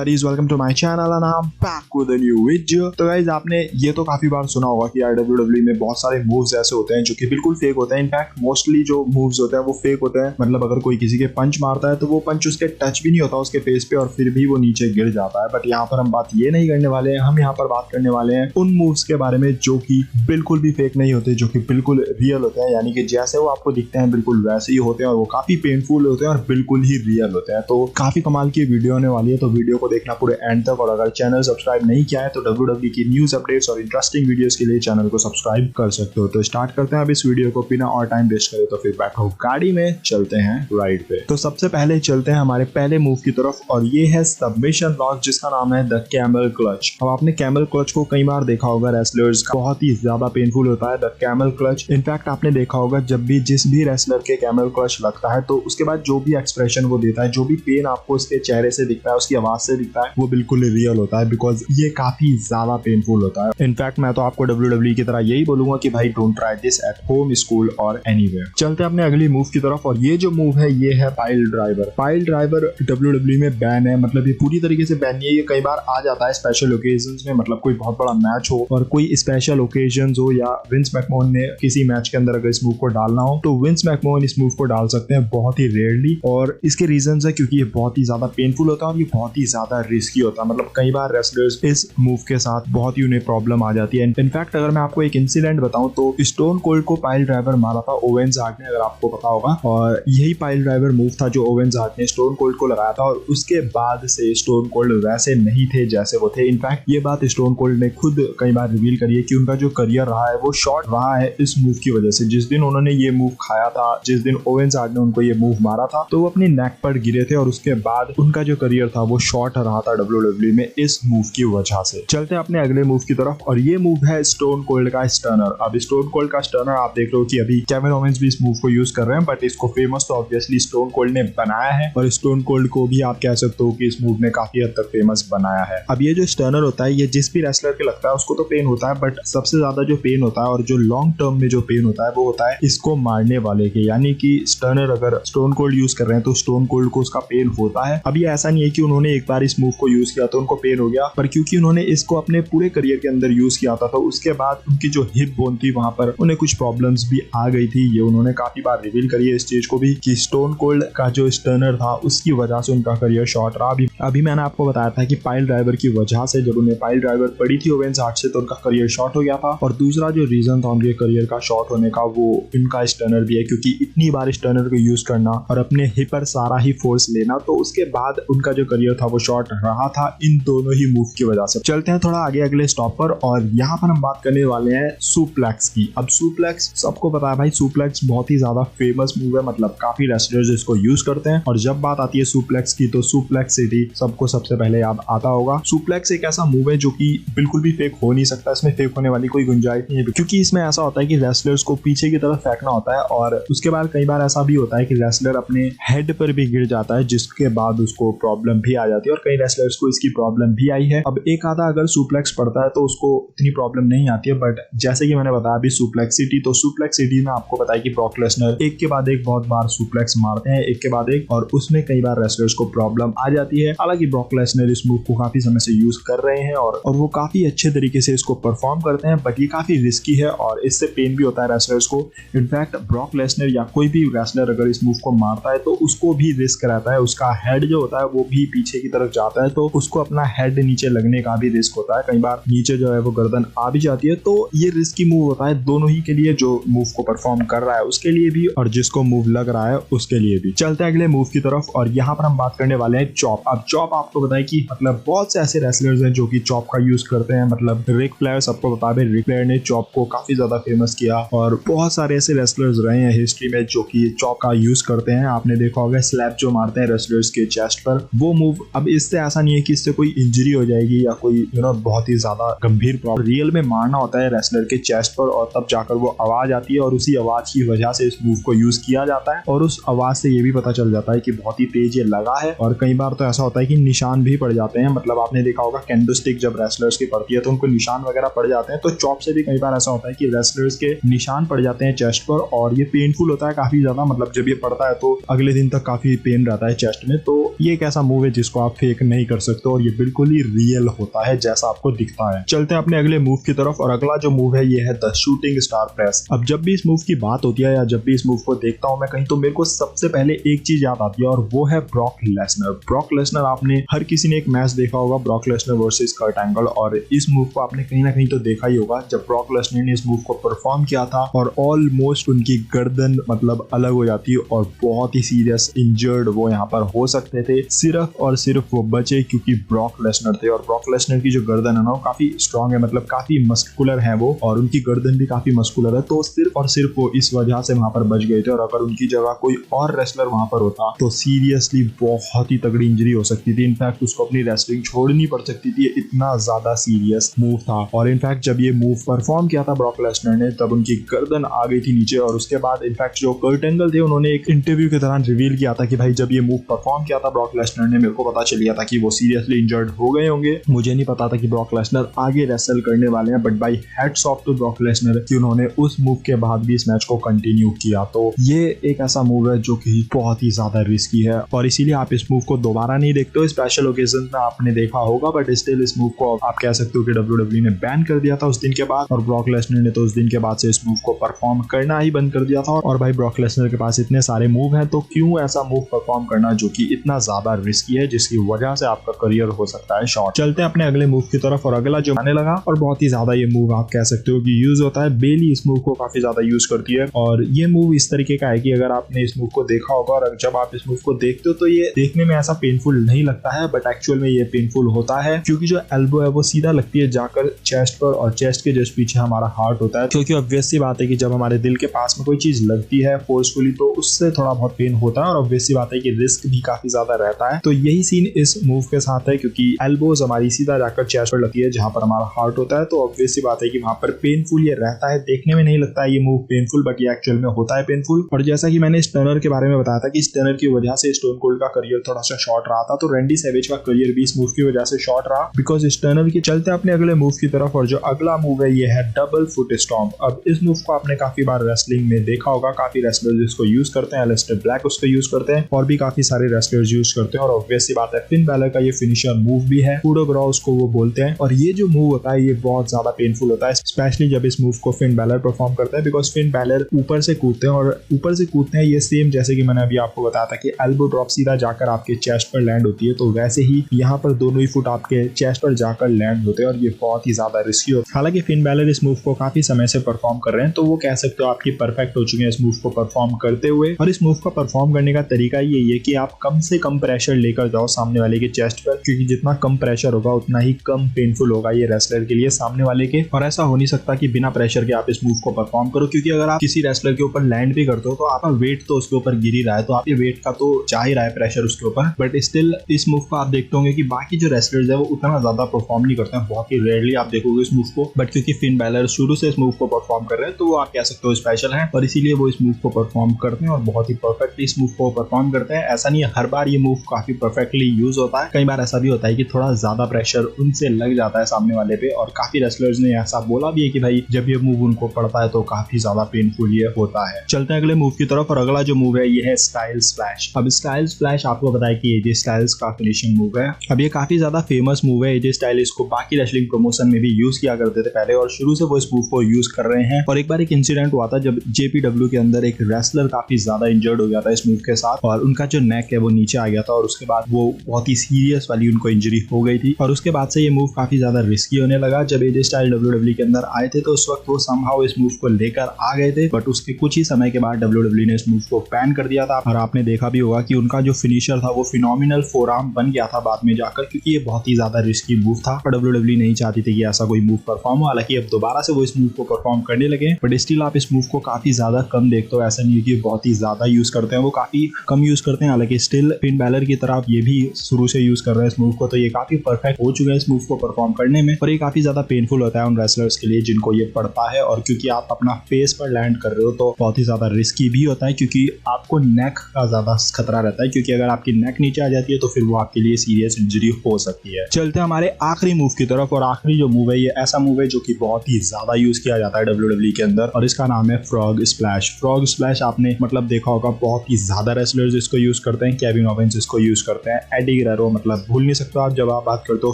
buddies, welcome to my channel and I'm back with a new video। तो guys आपने ये तो काफी बार सुना होगा कि यार WWE में बहुत सारे मूव्स ऐसे होते हैं जो कि बिल्कुल फेक होते हैं। इनफैक्ट मोस्टली जो मूव्स होते हैं वो फेक होते हैं। मतलब अगर कोई किसी के पंच मारता है तो वो पंच उसके टच भी नहीं होता उसके फेस पे और फिर भी वो नीचे गिर जाता है। बट यहाँ पर हम बात ये नहीं करने वाले हैं, हम यहाँ पर बात करने वाले हैं उन मूव्स के बारे में जो कि बिल्कुल भी फेक नहीं होते, जो कि बिल्कुल रियल होते हैं। यानी कि जैसे वो आपको दिखते हैं बिल्कुल वैसे ही होते हैं और वो काफी पेनफुल होते हैं और बिल्कुल ही रियल होते हैं। तो काफी कमाल की वीडियो होने वाली है, तो वीडियो को देखना पूरे एंड तक। और अगर चैनल सब्सक्राइब नहीं किया है तो WWE की न्यूज अपडेट्स और इंटरेस्टिंग वीडियोस के लिए चैनल को सब्सक्राइब कर सकते हो। तो स्टार्ट करते हैं अब इस वीडियो को, बिना और टाइम वेस्ट करे तो फिर बैठो गाड़ी में, चलते हैं राइड पे। तो सबसे पहले चलते हैं हमारे पहले मूव की तरफ और ये है सबमिशन लॉक, जिसका नाम है द कैमल क्लच। अब आपने कैमल क्लच को कई बार देखा होगा रेसलर्स का, बहुत ही ज्यादा पेनफुल होता है द कैमल क्लच। इनफैक्ट आपने देखा होगा जब भी जिस भी रेसलर के कैमल क्लच लगता है तो उसके बाद जो भी एक्सप्रेशन वो देता है, जो भी पेन आपको उसके चेहरे से दिखता है, उसकी आवाज से दिखता है, वो बिल्कुल रियल होता है, बिकॉज ये काफी ज्यादा पेनफुल होता है। इनफैक्ट मैं तो आपको WWE की तरह यही बोलूंगा कि भाई don't try this at home, school और एनीवेयर। चलते हैं अपने अगली मूव की तरफ और ये जो मूव है ये है pile driver. Pile driver WWE में बैन है, मतलब ये पूरी तरीके से बैन नहीं है। ये कई बार आ जाता है स्पेशल ओकेजन्स में, मतलब कोई बहुत बड़ा मैच हो और कोई स्पेशल ओकेजन्स हो या विंस मैकमोहन ने किसी मैच के अंदर अगर इस मूव को डालना हो तो विंस मैकमोहन इस मूव को डाल सकते हैं, बहुत ही रेयरली। और इसके रीजंस है क्योंकि ये बहुत ही ज्यादा पेनफुल होता है और ये बहुत ही ज्यादा रिस्की होता है। मतलब कई बार रेसलर्स इस मूव के साथ बहुत ही उन्हें प्रॉब्लम आ जाती है। इनफैक्ट अगर मैं आपको एक इंसिडेंट बताऊं तो स्टोन कोल्ड को पाइल ड्राइवर मारा था ओवेन हार्ट ने, अगर आपको पता होगा। और यही पाइल ड्राइवर मूव था जो ओवेन हार्ट ने स्टोन कोल्ड को लगाया था और उसके बाद से स्टोन कोल्ड वैसे नहीं थे जैसे वो थे। इनफैक्ट ये बात स्टोन कोल्ड ने खुद कई बार रिवील करी है कि उनका जो करियर रहा है वो शॉर्ट रहा है इस मूव की वजह से। जिस दिन उन्होंने ये मूव खाया था, जिस दिन ओवेन हार्ट ने उनको ये मूव मारा था, तो वो अपनी नेक पर गिरे थे और उसके बाद उनका जो करियर था वो शॉर्ट रहा था WWE में इस मूव की वजह से। चलते हैं अपने अगले मूव की तरफ और ये मूव है स्टोन कोल्ड का स्टर्नर। अब स्टोन कोल्ड का स्टर्नर आप देख लो कि अभी केविन ओवेंस भी इस मूव को यूज कर रहे हैं, बट इसको फेमस तो ऑब्वियसली स्टोन कोल्ड ने बनाया है और स्टोन कोल्ड को भी आप कह सकते हो कि इस मूव ने काफी हद तक फेमस बनाया है। अब ये जो स्टर्नर होता है ये जिस भी रेसलर के लगता है उसको तो पेन होता है, बट सबसे ज्यादा जो पेन होता है और जो लॉन्ग टर्म में जो पेन होता है वो होता है इसको मारने वाले के। यानी कि स्टर्नर अगर स्टोन कोल्ड यूज कर रहे हैं तो स्टोन कोल्ड को उसका पेन होता है। अब ये ऐसा नहीं है कि उन्होंने एक बार इस मूव को यूज किया तो उनको पेन हो गया, पर क्योंकि उन्होंने इसको अपने पूरे करियर के अंदर यूज किया था तो उसके बाद उनकी जो हिप बोन थी वहां पर उन्हें कुछ प्रॉब्लम्स भी आ गई थी। ये उन्होंने काफी बार रिवील करी है इस चीज को भी कि स्टोन कोल्ड का जो स्टर्नर था उसकी वजह से उनका करियर शॉर्ट रहा। अभी मैंने आपको बताया था कि पाइल ड्राइवर की वजह से जब उन्हें पाइल ड्राइवर पड़ी थी ओवेन हार्ट से तो उनका करियर शॉर्ट हो गया था। और दूसरा जो रीजन था उनके करियर का शॉर्ट होने का वो इनका स्टर्नर भी है, क्योंकि इतनी बार स्टर्नर को यूज करना और अपने हिप पर सारा ही फोर्स लेना, तो उसके बाद उनका जो करियर था वो शॉर्ट रहा था इन दोनों ही मूव की वजह से। चलते हैं थोड़ा आगे अगले स्टॉप पर और यहाँ पर हम बात करने वाले हैं सुप्लेक्स की। अब सुप्लेक्स सबको पता है भाई, सुप्लेक्स बहुत ही ज्यादा फेमस मूव है, मतलब काफी रेसलर्स इसको यूज करते हैं। और जब बात आती है सुप्लेक्स की तो सुप्लेक्स सिटी सबको सबसे पहले याद आता होगा। सुप्लेक्स एक ऐसा मूव है जो कि बिल्कुल भी फेक हो नहीं सकता, इसमें फेक होने वाली कोई गुंजाइश नहीं है, क्योंकि इसमें ऐसा होता है कि रेसलर्स को पीछे की तरफ फेंकना होता है और उसके बाद कई बार ऐसा भी होता है कि रेसलर अपने हेड पर भी गिर जाता है जिसके बाद उसको प्रॉब्लम भी आ जाती है और कई रेसलर्स को इसकी प्रॉब्लम भी आई है। अब एक आधा अगर सुप्लेक्स पड़ता है तो उसको इतनी प्रॉब्लम नहीं आती है, बट जैसे कि मैंने बताया अभी सुप्लेक्सिटी, तो सुप्लेक्सिटी में आपको पता है कि ब्रॉक लेसनर एक के बाद एक बहुत बार सुप्लेक्स मारते हैं, एक के बाद एक, और उसमें कई बार रेसलर्स को प्रॉब्लम आ जाती है। हालांकि ब्रॉक लेसनर इस मूव को काफी समय से यूज कर रहे हैं और वो काफी अच्छे तरीके से इसको परफॉर्म करते हैं, बट ये काफी रिस्की है और इससे पेन भी होता है रेसलर्स को। इनफैक्ट ब्रॉक लेसनर या कोई भी रेसलर अगर इस मूव को मारता है तो उसको भी रिस्क रहता है, उसका हेड जो होता है वो भी पीछे की तरफ जाता है तो उसको अपना हेड नीचे लगने का भी रिस्क होता है, कई बार नीचे जो है वो गर्दन आ भी जाती है। तो ये रिस्की मूव होता है दोनों ही के लिए, जो मूव को परफॉर्म कर रहा है उसके लिए भी और जिसको मूव लग रहा है उसके लिए भी। चलते हैं अगले मूव की तरफ और यहाँ पर हम बात करने वाले हैं चॉप। अब चॉप आपको पता है कि मतलब बहुत से ऐसे रेसलर्स हैं जो कि चॉप का यूज करते हैं, मतलब रिक फ्लेयर सबको पता है, रिक फ्लेयर ने चॉप को काफी ज्यादा फेमस किया और बहुत सारे ऐसे रेसलर्स रहे हैं हिस्ट्री में जो कि चॉप का यूज करते हैं। आपने देखा होगा स्लैप जो मारते हैं रेसलर्स के चेस्ट पर, वो मूव। अब इससे ऐसा नहीं है कि इससे कोई इंजरी हो जाएगी या कोई बहुत ही ज्यादा गंभीर प्रॉब्लम, रियल में मारना होता है रेसलर के चेस्ट पर और तब जाकर वो आवाज आती है और उसी आवाज की वजह से इस मूव को यूज किया जाता है और उस आवाज से ये भी पता चल जाता है कि बहुत ही तेज ये लगा है। और कई बार तो ऐसा होता है कि निशान भी पड़ जाते हैं, मतलब आपने देखा होगा कैंडो स्टिक जब रेसलर्स की पड़ती है तो उनको निशान वगैरह पड़ जाते हैं, तो चॉप से भी कई बार ऐसा होता है कि रेसलर्स के निशान पड़ जाते हैं चेस्ट पर और ये पेनफुल होता है काफी ज्यादा। मतलब जब ये पड़ता है तो अगले दिन तक काफी पेन रहता है चेस्ट में। तो ये एक ऐसा मूव है जिसको आप फेक फेक नहीं कर सकते और ये बिल्कुल ही रियल होता है जैसा आपको दिखता है। चलते हैं अपने अगले मूव की तरफ और अगला जो मूव है ये है द शूटिंग स्टार प्रेस। अब जब भी इस मूव की बात होती है या जब भी इस मूव को देखता हूं मैं कहीं, तो मेरे को सबसे पहले एक चीज याद आती है और वो है ब्रॉक लेसनर। ब्रॉक लेसनर, आपने हर किसी ने एक मैच देखा होगा Brock Lesnar versus Kurt Angle, और इस मूव को आपने कहीं ना कहीं तो देखा ही होगा जब ब्रॉक लेसनर ने इस मूव को परफॉर्म किया था और ऑलमोस्ट उनकी गर्दन मतलब अलग हो जाती है और बहुत ही सीरियस इंजर्ड वो यहाँ पर हो सकते थे। सिर्फ और सिर्फ वो बचे क्योंकि ब्रॉक लेसनर थे, और ब्रॉक लेसनर की जो गर्दन है ना वो काफी स्ट्रॉन्ग है, मतलब काफी मस्कुलर है वो, और उनकी गर्दन भी काफी मस्कुलर है, तो सिर्फ और सिर्फ वो इस वजह से वहां पर बच गए थे। और अगर उनकी जगह कोई और रेसलर वहां पर होता तो सीरियसली बहुत ही तगड़ी इंजरी हो सकती थी। इनफैक्ट उसको अपनी रेसलिंग छोड़नी पड़ सकती थी, इतना ज्यादा सीरियस मूव था। और इनफैक्ट जब ये मूव परफॉर्म किया था ब्रॉक लेसनर ने तब उनकी गर्दन आ गई थी नीचे, और उसके बाद इनफैक्ट जो कर्ट एंगल थे उन्होंने एक इंटरव्यू के दौरान रिवील किया था कि भाई जब ये मूव परफॉर्म किया था ब्रॉक लेसनर ने, मेरे को पता चल गया था कि वो सीरियसली इंजर्ड हो गए होंगे। मुझे नहीं पता था कि ब्रॉक लेसनर आगे रेसल करने वाले हैं, but by hats off to Brock Lesnar कि उन्होंने उस मूव के बाद भी इस मैच को कंटिन्यू किया। तो ये एक ऐसा मूव है जो कि बहुत ही ज्यादा रिस्की है और इसीलिए आप इस मूव को दोबारा नहीं देखते हो। स्पेशल ओकेजन में आपने देखा होगा, बट स्टिल इस मूव को आप कह सकते हो कि WWE ने बैन कर दिया था उस दिन के बाद, और ब्रॉक लेसनर ने तो उस दिन के बाद से इस मूव को परफॉर्म करना ही बंद कर दिया था। और भाई ब्रॉक लेसनर के पास इतने सारे मूव हैं, तो क्यों ऐसा मूव परफॉर्म करना जो कि इतना ज्यादा रिस्की है, जिसकी वजह से आपका करियर हो सकता है शॉर्ट। चलते हैं अपने अगले मूव की तरफ, और अगला जो आने लगा और बहुत ही ज्यादा ये मूव आप कह सकते हो कि यूज होता है, बेली इस मूव को काफी ज्यादा यूज करती है। और ये मूव इस तरीके का है कि अगर आपने इस मूव को देखा होगा और जब आप इस मूव को देखते हो तो ये देखने में ऐसा पेनफुल नहीं लगता है, बट एक्चुअल में ये पेनफुल होता है क्योंकि जो एल्बो है वो सीधा लगती है जाकर चेस्ट पर, और चेस्ट के जस्ट पीछे हमारा हार्ट होता है। क्योंकि ऑब्वियस सी बात है कि जब हमारे दिल के पास में कोई चीज लगती है फोर्सफुली तो उससे थोड़ा बहुत पेन होता है, और ऑब्वियस सी बात है कि रिस्क भी काफी ज्यादा रहता है। तो यही सीन इस मूव के साथ है क्योंकि एल्बोज हमारी सीधा जाकर चेस्ट पर लगती है जहां पर हमारा हार्ट होता है, तो ऑब्वियस सी बात है कि वहां पर पेनफुल ये रहता है। देखने में नहीं लगता है ये मूव पेनफुल, बट ये एक्चुअल में होता है पेनफुल। और जैसा कि मैंने स्टनर के बारे में बताया था कि स्टनर की वजह से स्टोन कोल्ड का करियर थोड़ा सा शॉर्ट रहा था, तो रैंडी सैवेज का करियर भी इस मूव की वजह से शॉर्ट रहा बिकॉज स्टनर की। चलते अपने अगले मूव की तरफ, और जो अगला मूव है ये है डबल फुट स्टॉम्प। अब इस मूव को आपने काफी बार रेसलिंग में देखा होगा, काफी रेसलर्स इसको यूज करते हैं, एलिस्टर ब्लैक उसको यूज करते हैं और भी काफी सारे रेसलर्स यूज करते हैं। और ऑब्वियस सी बात है फिन बैलर का ये फिनिशर मूव भी है, कूडो ब्रो उसको वो बोलते हैं। और ये जो मूव होता है ये बहुत ज्यादा पेनफुल होता है, स्पेशली जब इस मूव को फिन बैलर परफॉर्म करता है, बिकॉज फिन बैलर ऊपर से कूदते हैं, और ऊपर से कूदते हैं ये सेम जैसे कि मैंने अभी आपको बताया था कि एल्बो ड्रॉप सीधा जाकर आपके चेस्ट पर लैंड होती है, तो वैसे ही यहाँ पर दोनों ही फुट आपके चेस्ट पर जाकर लैंड होते हैं, और ये बहुत ही ज्यादा रिस्की होता है। हालांकि फिन बैलर इस मूव को काफी समय से परफॉर्म कर रहे हैं, तो वो कह सकते हो आपकी परफेक्ट हो चुके हैं इस मूव को परफॉर्म करते हुए। और इस मूव को परफॉर्म करने का तरीका यही है कि आप कम से कम प्रेशर लेकर जाओ सामने वाले के चेस्ट पर, क्योंकि जितना कम प्रेशर होगा उतना ही कम पेनफुल होगा ये रेसलर के लिए सामने वाले के। और ऐसा हो नहीं सकता कि बिना प्रेशर के आप इस मूव को परफॉर्म करो, क्योंकि अगर आप किसी रेसलर के ऊपर लैंड भी करते हो तो आपका वेट तो उसके ऊपर गिर ही रहा है, तो आपके वेट का तो जा ही रहा है प्रेशर उसके ऊपर। बट स्टिल इस मूव को आप देखते होंगे कि बाकी जो रेसलर्स है वो उतना ज्यादा परफॉर्म नहीं करते हैं, बहुत ही रेयरली आप देखोगे इस मूव को। बट क्योंकि फिन बैलर शुरू से इस मूव को परफॉर्म कर रहे हैं तो वो आप कह सकते हो स्पेशल है, और इसीलिए वो इस मूव को परफॉर्म करते हैं और बहुत ही परफेक्टली इस मूव को परफॉर्म करते हैं। ऐसा नहीं है हर बार ये मूव काफी परफेक्टली यूज होता है, कई बार ऐसा भी होता है कि थोड़ा ज्यादा प्रेशर उनसे लग जाता है सामने वाले पे, और काफी रेसलर्स ने ऐसा बोला भी है कि भाई जब ये मूव उनको पड़ता है तो काफी ज्यादा पेनफुल ये होता है। चलते हैं अगले मूव की तरफ, और अगला जो मूव है ये है स्टाइल स्प्लैश। अब स्टाइल स्प्लैश आपको पता है कि एजे स्टाइल्स का फिनिशिंग मूव है। अब ये काफी ज्यादा फेमस मूव है, एजे स्टाइल्स को बाकी रेसलिंग प्रमोशन में भी यूज किया करते थे पहले, और शुरू से वो इस मूव को यूज कर रहे हैं। और एक बार एक इंसिडेंट हुआ था जब JPW के अंदर एक रेसलर काफी ज्यादा इंजर्ड हो गया था इस मूव के साथ, और उनका जो नेक है वो नीचे आ गया था, और उसके बाद वो बहुत ही सीरियस वाली उनको इंजरी हो गई थी। और उसके बाद से ये मूव काफी ज्यादा रिस्की होने लगा। जब एजे स्टाइल WWE के अंदर आए थे तो उस वक्त वो समहाउ इस मूव को लेकर आ गए थे, बट उसके कुछ ही समय के बाद WWE ने इस मूव को बैन कर दिया था। और आपने देखा भी होगा कि उनका जो फिनिशर था वो फिनोमिनल फोरआर्म बन गया था बाद में जाकर, क्योंकि ये बहुत ही ज्यादा रिस्की मूव था, पर WWE नहीं चाहती थी कि ऐसा कोई मूव परफॉर्म हो। हालांकि अब दोबारा से वो इस मूव को परफॉर्म करने लगे, बट स्टिल आप इस मूव को काफी ज्यादा कम देखते हो। ऐसा नहीं है कि बहुत ही ज्यादा यूज करते हैं, वो काफी कम यूज करते हैं। हालांकि स्टिल फिन बैलर की तरह ये भी शुरू से यूज कर रहे हैं इस मूव को, तो ये काफी परफेक्ट हो चुके हैं इस मूव को परफॉर्म करने में। पर ये काफी ज्यादा पेनफुल होता है उन रेसलर्स के लिए जिनको ये पड़ता है, और क्योंकि आप अपना फेस पर लैंड कर रहे हो तो बहुत ही ज्यादा रिस्की भी होता है, क्योंकि आपको नेक का ज्यादा खतरा रहता है, क्योंकि अगर आपकी नेक नीचे आ जाती है तो फिर वो आपके लिए सीरियस इंजरी हो सकती है। चलते हैं हमारे आखिरी मूव की तरफ, और आखिरी जो मूव है ये ऐसा मूव है जो कि बहुत ही ज्यादा यूज किया जाता है WWE के अंदर, और इसका नाम है फ्रॉग स्प्लैश। फ्रॉग स्प्लैश आपने मतलब देखा होगा बहुत ही ज्यादा रेसलर्स इसको यूज करते हैं, केविन ओवेंस इसको यूज करते हैं, एडी ग्रेरो मतलब भूल नहीं सकते आप जब आप बात करते हो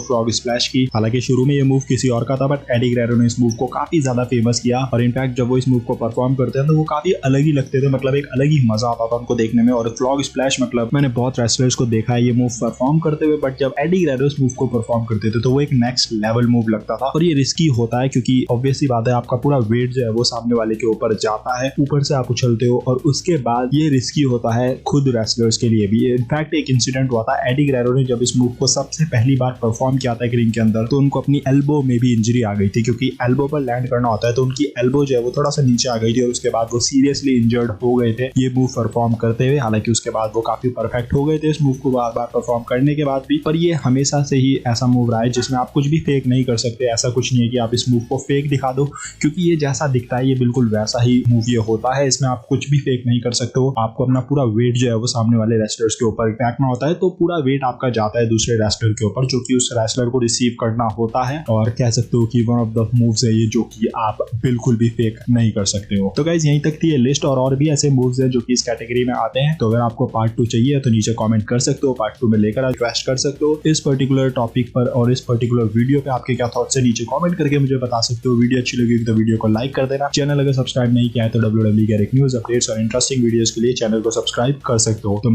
फ्रॉग स्प्लैश की। हालांकि शुरू में ये मूव किसी और का था बट एडी ग्रेरो ने इस मूव को काफी ज्यादा फेमस किया और इनफैक्ट जब वो इस मूव को परफॉर्म करते हैं तो वो काफी अलग ही लगते थे, मतलब एक अलग ही मजा आता था उनको देखने में। और फ्रॉग स्प्लैश मतलब मैंने बहुत रेसलर्स को देखा है ये मूव परफॉर्म करते हुए, बट जब एडी ग्रेरो इस मूव को परफॉर्म करते थे तो वो एक नेक्स्ट लेवल मूव लगता था। और ये रिस्की होता है क्योंकि ऑब्वियसली बात है आपका पूरा वेट जो है वो सामने वाले के ऊपर जाता है, ऊपर से आप उछलते हो और उसके बाद ये रिस्की होता है खुद रेसलर्स के लिए भी। इनफैक्ट एक इंसिडेंट हुआ था, एडी ग्रेरो ने जब इस मूव को सबसे पहली बार परफॉर्म किया था रिंग के अंदर तो उनको अपनी एल्बो में भी इंजरी आ गई थी, क्योंकि एल्बो पर लैंड करना होता है तो उनकी एल्बो जो है वो थोड़ा सा नीचे आ गई थी और उसके बाद वो सीरियसली इंजर्ड हो गए थे ये मूव परफॉर्म करते हुए। हालांकि उसके बाद वो काफी परफेक्ट हो गए थे इस मूव को बार बार परफॉर्म करने के बाद भी। पर ये हमेशा से ही ऐसा मूव रहा है जिसमें आप कुछ भी फेक नहीं कर सकते। ऐसा कुछ नहीं है कि आप इस मूव को फेक दिखा दो, क्योंकि ये जैसा दिखता है ये बिल्कुल वैसा ही मूव ये होता है। इसमें आप कुछ भी फेक नहीं कर सकते हो, आपको अपना पूरा वेट जो है वो सामने वाले रेसलर्स के ऊपर फेंकना होता है तो पूरा वेट आपका जाता है दूसरे रेसलर के ऊपर जो कि उस रेसलर को रिसीव करना होता है। और कह सकते हो कि वन ऑफ द मूव्स है ये जो कि आप बिल्कुल भी फेक नहीं कर सकते हो। तो गाइस यहीं तक थी ये लिस्ट और भी ऐसे मूव्स है जो कि इस कैटेगरी में आते हैं। तो अगर आपको पार्ट 2 चाहिए तो नीचे कमेंट कर सकते हो, पार्ट 2 में लेकर रिक्वेस्ट कर सकते हो इस पर्टिकुलर टॉपिक पर और इस पर्टिकुलर वीडियो पे आपके क्या थॉट्स है नीचे कमेंट करके मुझे बता सकते हो। वीडियो अच्छी लगी तो वीडियो को लाइक कर देना, चैनल अगर सब्सक्राइब नहीं किया है तो WWE के न्यूज अपडेट्स और इंटरेस्टिंग वीडियोस के लिए चैनल को सब्सक्राइब कर सकते हो। तो